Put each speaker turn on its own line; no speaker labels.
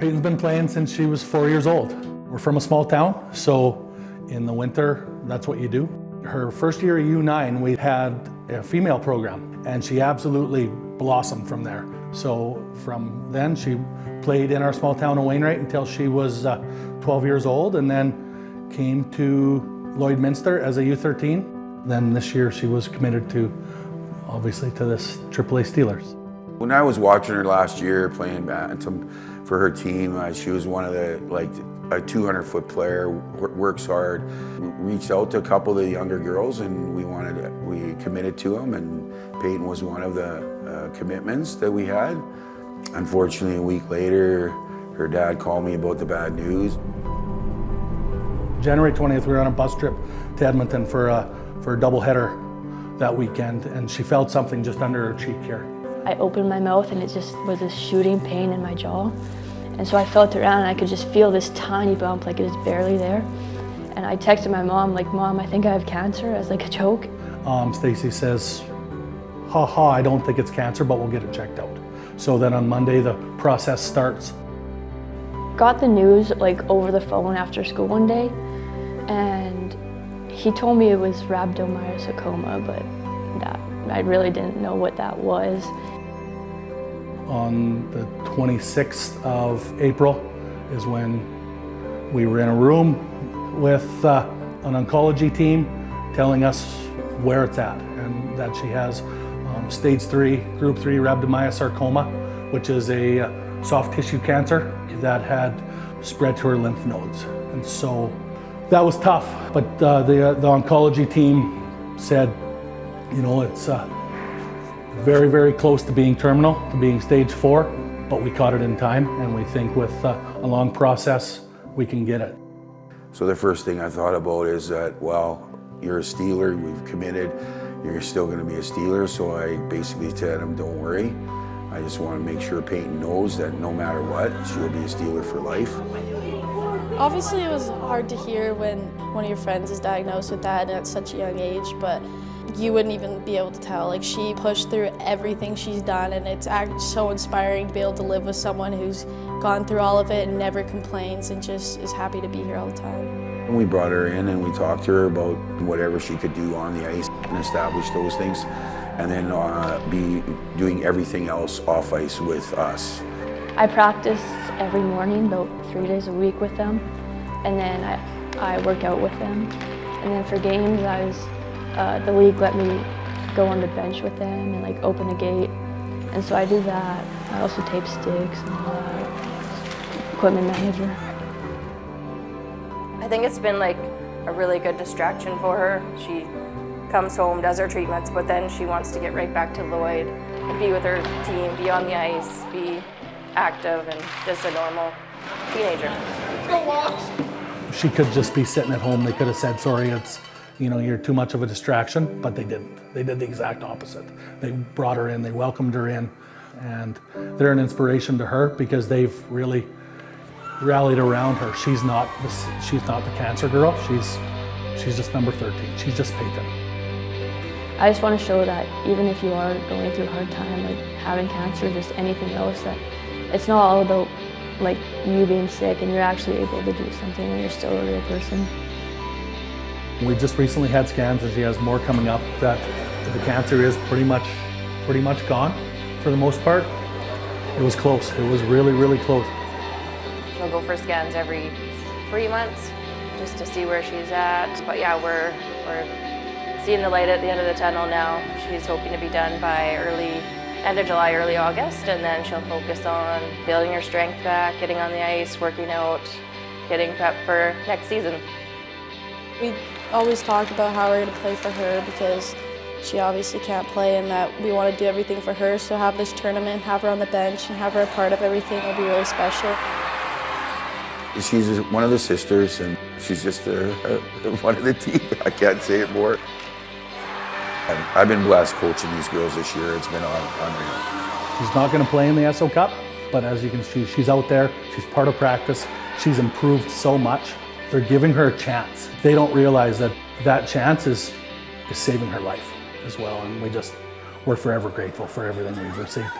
Peyton's been playing since she was 4 years old. We're from a small town, so in the winter, that's what you do. Her first year at U9, we had a female program, and she absolutely blossomed from there. So from then, she played in our small town of Wainwright until she was 12 years old, and then came to Lloydminster as a U13. Then this year, she was committed to, obviously, to this AAA Steelers.
When I was watching her last year playing bantam for her team, she was one of the, a 200-foot player, works hard. Reached out to a couple of the younger girls, and we committed to them, and Peyton was one of the commitments that we had. Unfortunately, a week later, her dad called me about the bad news.
January 20th, we were on a bus trip to Edmonton for a doubleheader that weekend, and she felt something just under her cheek here.
I opened my mouth and it just was a shooting pain in my jaw. And so I felt around and I could just feel this tiny bump, like it was barely there. And I texted my mom, like, Mom, I think I have cancer, as like a joke.
Stacy says, ha ha, I don't think it's cancer, but we'll get it checked out. So then on Monday, the process starts.
Got the news like over the phone after school one day, and he told me it was rhabdomyosarcome, but I really didn't know what that was.
On the 26th of April is when we were in a room with an oncology team telling us where it's at, and that she has stage 3, group 3 rhabdomyosarcome, which is a soft tissue cancer that had spread to her lymph nodes. And so that was tough, but the oncology team said, you know, it's very, very close to being terminal, to being stage 4, but we caught it in time, and we think with a long process, we can get it.
So the first thing I thought about is that, well, you're a Steeler, we've committed, you're still going to be a Steeler, so I basically said him, don't worry. I just want to make sure Peyton knows that no matter what, she'll be a Steeler for life.
Obviously, it was hard to hear when one of your friends is diagnosed with that at such a young age, but you wouldn't even be able to tell. Like, she pushed through everything she's done, and it's so inspiring to be able to live with someone who's gone through all of it and never complains and just is happy to be here all the time.
And we brought her in and we talked to her about whatever she could do on the ice and establish those things, and then be doing everything else off ice with us.
I practice every morning, about 3 days a week with them, and then I work out with them. And then for games, the league let me go on the bench with them and like open a gate. And so I do that. I also tape sticks and all that. Equipment manager.
I think it's been like a really good distraction for her. She comes home, does her treatments, but then she wants to get right back to Lloyd and be with her team, be on the ice, be active and just a normal teenager.
She could just be sitting at home. They could have said, sorry, you're too much of a distraction, but they didn't. They did the exact opposite. They brought her in, they welcomed her in, and they're an inspiration to her because they've really rallied around her. She's not the cancer girl. She's just number 13. She's just Peyton.
I just want to show that even if you are going through a hard time, like having cancer or just anything else, that it's not all about like you being sick, and you're actually able to do something and you're still a real person.
We just recently had scans, and she has more coming up, that the cancer is pretty much gone for the most part. It was close. It was really, really close.
She'll go for scans every 3 months just to see where she's at. But yeah, we're seeing the light at the end of the tunnel now. She's hoping to be done by end of July, early August, and then she'll focus on building her strength back, getting on the ice, working out, getting prepped for next season.
We always talk about how we're going to play for her because she obviously can't play, and that we want to do everything for her. So have this tournament, have her on the bench, and have her a part of everything will be really special.
She's one of the sisters, and she's just one of the team. I can't say it more. I've been blessed coaching these girls this year. It's been unreal.
She's not going to play in the SO Cup, but as you can see, she's out there. She's part of practice. She's improved so much. They're giving her a chance. They don't realize that that chance is saving her life as well, and we're forever grateful for everything we've received.